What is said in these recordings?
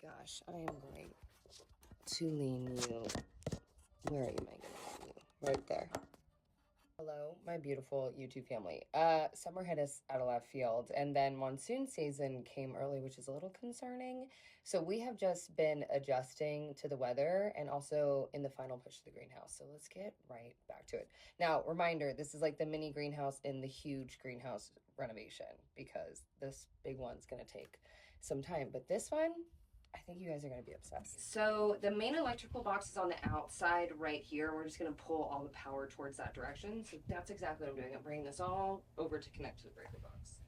gosh, I am going to lean you. Where are you, Megan? Right there. Hello, my beautiful YouTube family. Summer hit us out of left field, and then monsoon season came early, which is a little concerning. So we have just been adjusting to the weather and also in the final push of the greenhouse. So let's get right back to it. Now, reminder, this is like the mini greenhouse in the huge greenhouse renovation because this big one's gonna take some time. But this one, I think you guys are going to be obsessed. So the main electrical box is on the outside right here. We're just going to pull all the power towards that direction. So that's exactly what I'm doing. I'm bringing this all over to connect to the breaker box.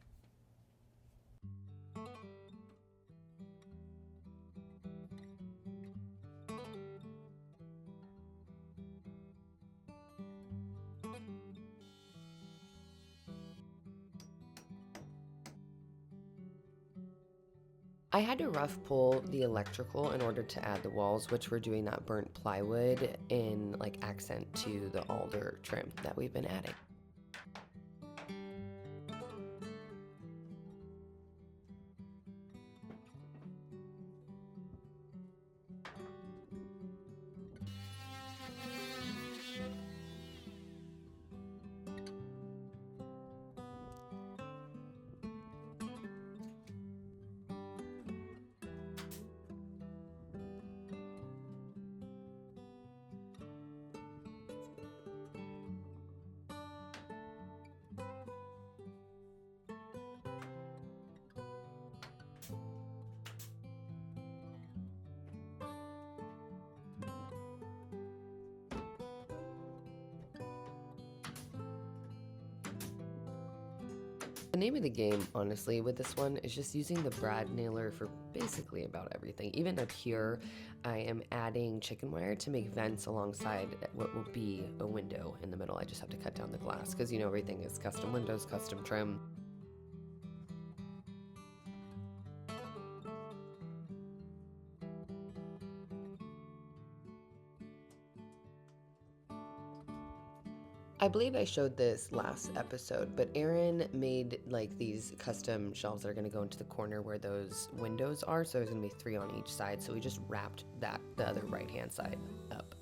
I had to rough pull the electrical in order to add the walls, which we're doing that burnt plywood in like accent to the alder trim that we've been adding. The name of the game, honestly, with this one is just using the brad nailer for basically about everything. Even up here, I am adding chicken wire to make vents alongside what will be a window in the middle. I just have to cut down the glass because, you know, everything is custom windows, custom trim. I believe I showed this last episode, but Erin made like these custom shelves that are going to go into the corner where those windows are. So there's going to be 3 on each side. So we just wrapped that, the other right-hand side up.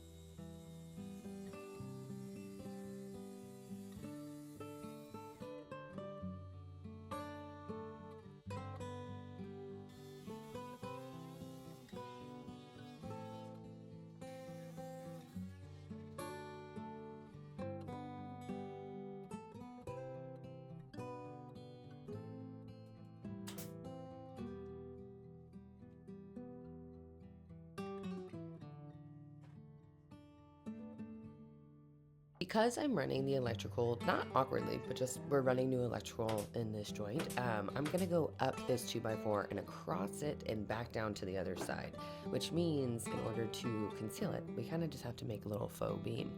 Because I'm running the electrical, not awkwardly, but just we're running new electrical in this joint, I'm gonna go up this 2x4 and across it and back down to the other side, which means in order to conceal it, we kind of just have to make a little faux beam.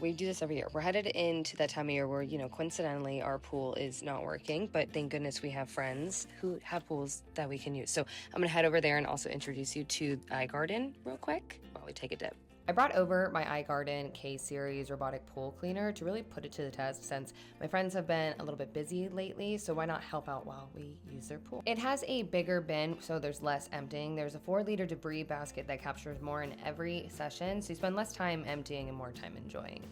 We do this every year. We're headed into that time of year where, you know, coincidentally, our pool is not working, but thank goodness we have friends who have pools that we can use. So I'm gonna head over there and also introduce you to iGarden real quick while we take a dip. I brought over my iGarden K-Series robotic pool cleaner to really put it to the test since my friends have been a little bit busy lately, so why not help out while we use their pool? It has a bigger bin, so there's less emptying. There's a 4-liter debris basket that captures more in every session, so you spend less time emptying and more time enjoying.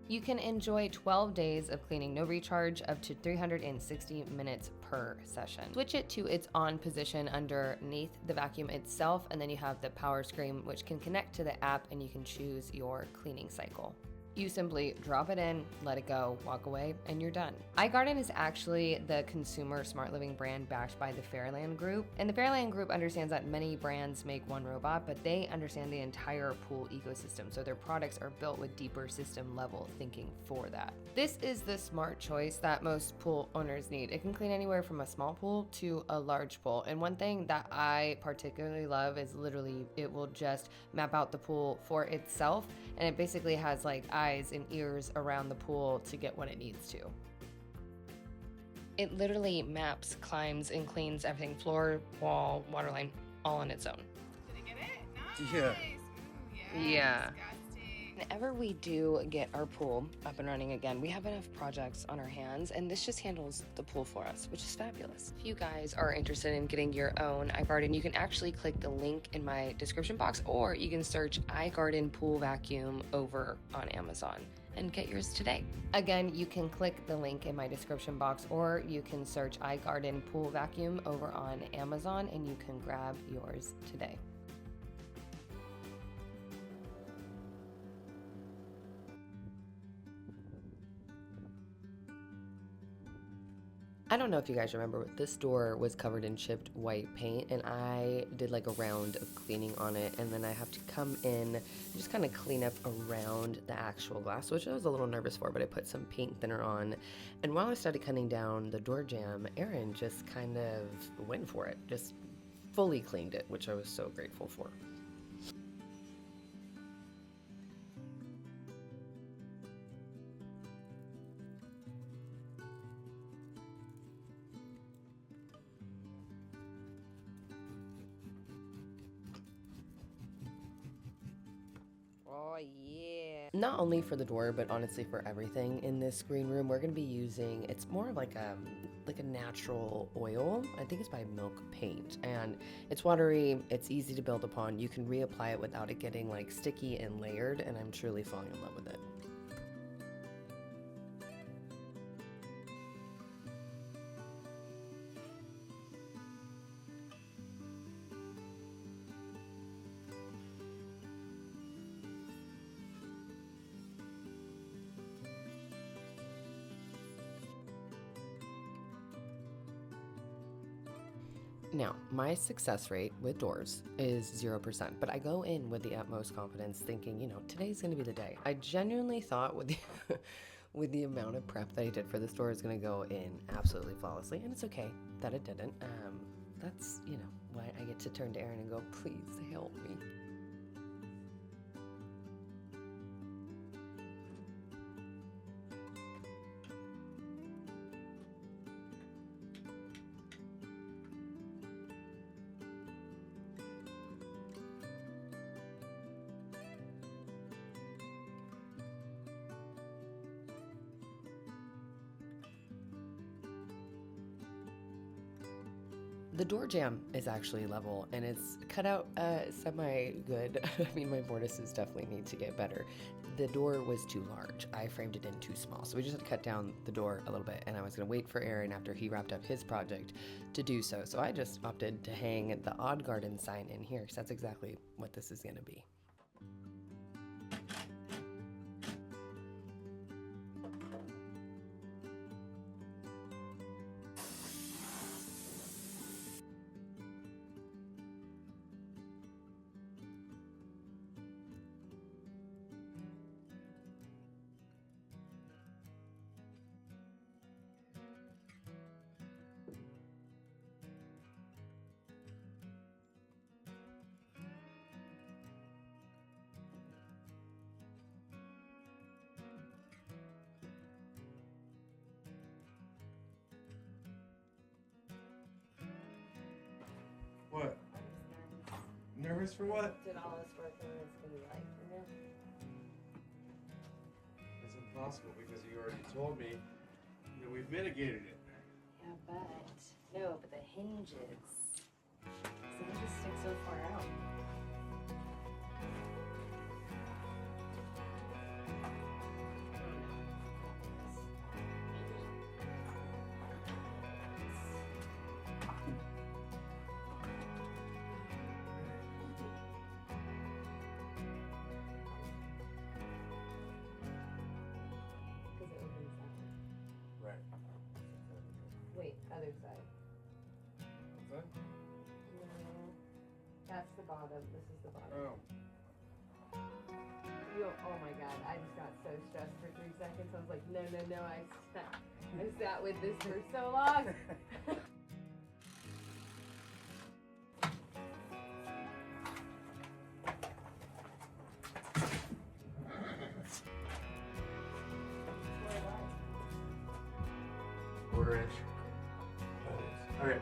You can enjoy 12 days of cleaning, no recharge, up to 360 minutes per session. Switch it to its on position underneath the vacuum itself, and then you have the power screen, which can connect to the app, and you can choose your cleaning cycle. You simply drop it in, let it go, walk away, and you're done. iGarden is actually the consumer smart living brand backed by the Fairland Group. And the Fairland Group understands that many brands make one robot, but they understand the entire pool ecosystem. So their products are built with deeper system level thinking for that. This is the smart choice that most pool owners need. It can clean anywhere from a small pool to a large pool. And one thing that I particularly love is literally it will just map out the pool for itself. And it basically has like eyes and ears around the pool to get what it needs to. It literally maps, climbs, and cleans everything, floor, wall, water line, all on its own. Did it get it? Nice. Yeah. Ooh, yeah. Yeah. Whenever we do get our pool up and running again, we have enough projects on our hands, and this just handles the pool for us, which is fabulous. If you guys are interested in getting your own iGarden, you can actually click the link in my description box, or you can search iGarden Pool Vacuum over on Amazon and get yours today. Again, you can click the link in my description box, or you can search iGarden Pool Vacuum over on Amazon and you can grab yours today. I don't know if you guys remember, but this door was covered in chipped white paint, and I did like a round of cleaning on it, and then I have to come in and just kind of clean up around the actual glass, which I was a little nervous for, but I put some paint thinner on. And while I started cutting down the door jamb, Erin just kind of went for it, just fully cleaned it, which I was so grateful for. Oh yeah. Not only for the door, but honestly for everything in this green room, we're gonna be using, it's more of like a natural oil. I think it's by Milk Paint, and it's watery, it's easy to build upon. You can reapply it without it getting like sticky and layered, and I'm truly falling in love with it. Now, my success rate with doors is 0%, but I go in with the utmost confidence thinking, today's gonna be the day. I genuinely thought with the, with the amount of prep that I did for this door is gonna go in absolutely flawlessly, and it's okay that it didn't. That's, why I get to turn to Erin and go, please help me. The door jamb is actually level, and it's cut out semi-good. I mean, my mortises definitely need to get better. The door was too large. I framed it in too small, so we just had to cut down the door a little bit, and I was going to wait for Aaron after he wrapped up his project to do so. So I just opted to hang the Odd Garden sign in here, because that's exactly what this is going to be. What? Nervous for what? Did all this work and it's gonna be like for him? It's impossible because you already told me that we've mitigated it. Yeah, but the hinges. So they just stick so far out. Right. Wait, other side. What's that? No, that's the bottom. This is the bottom. Oh. Oh my god, I just got so stressed for 3 seconds. I was like, no, I sat with this for so long. Quarter inch. Okay.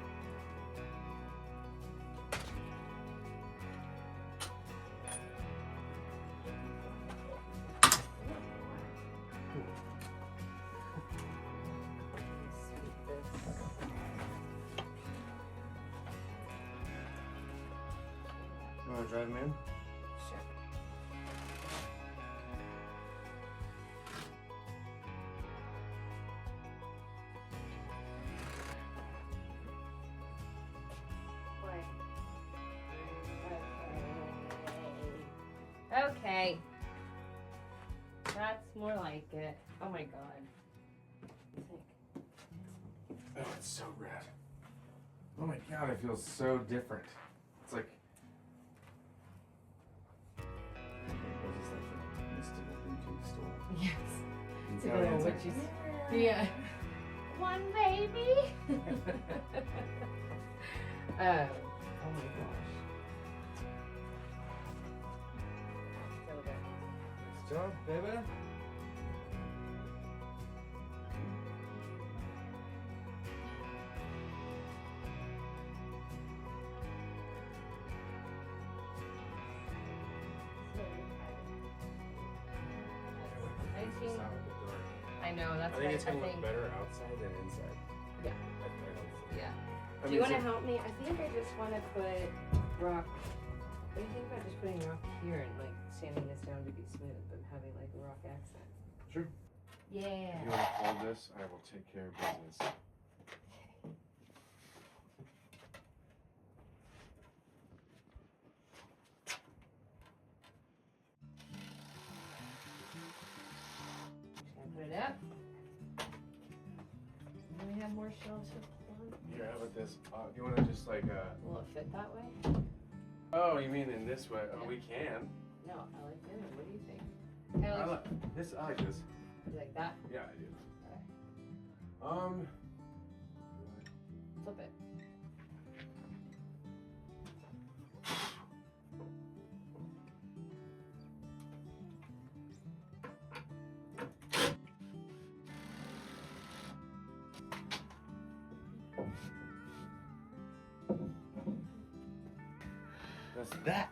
want to drive him in? Sure. Okay. That's more like it. Oh my god. Oh, it's so red. Oh my god, it feels so different. It's like. What is like the mystical boutique store? Yes. It's how it's like, Yeah. One baby. Oh my gosh. So good. Nice job, baby. I know, that's I think it's gonna I look better outside than inside. Yeah. I don't think. Yeah. I Do you mean, want to help me? I think I just want to put rock. What do you think about just putting rock here and like sanding this down to be smooth, but having like a rock accent? Sure. Yeah. If you want to hold this, I will take care of business. Should I put it up? Do we have more shelves to put on? Here, how about this? Do you want to just like Will it fit that way? Oh, you mean in this way? Oh, we can. No, I like this. What do you think? I like This. I like this. you like that? Yeah, I do. Okay. Flip it. That's that.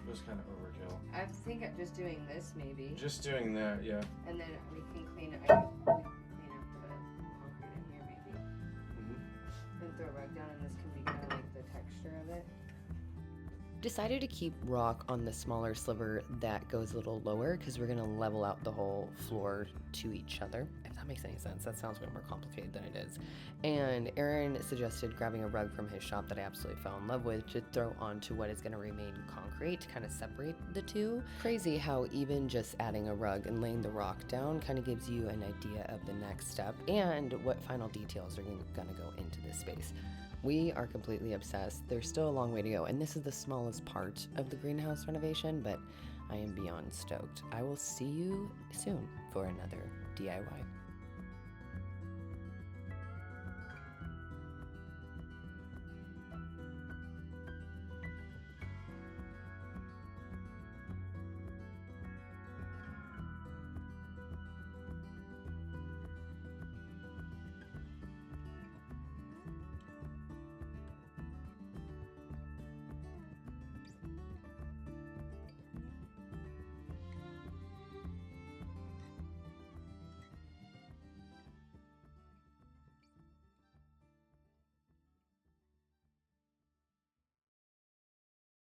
It was kind of overkill. I think I'm just doing this maybe. Just doing that, yeah. And then we can clean it. We can clean up the concrete in here maybe. Mm-hmm. And throw a rug down, and this can be kind of like the texture of it. Decided to keep rock on the smaller sliver that goes a little lower because we're gonna level out the whole floor to each other. If that makes any sense, that sounds way more complicated than it is. And Aaron suggested grabbing a rug from his shop that I absolutely fell in love with to throw onto what is gonna remain concrete to kind of separate the two. Crazy how even just adding a rug and laying the rock down kind of gives you an idea of the next step and what final details are gonna go into this space. We are completely obsessed. There's still a long way to go, and this is the smallest part of the greenhouse renovation, but I am beyond stoked. I will see you soon for another DIY.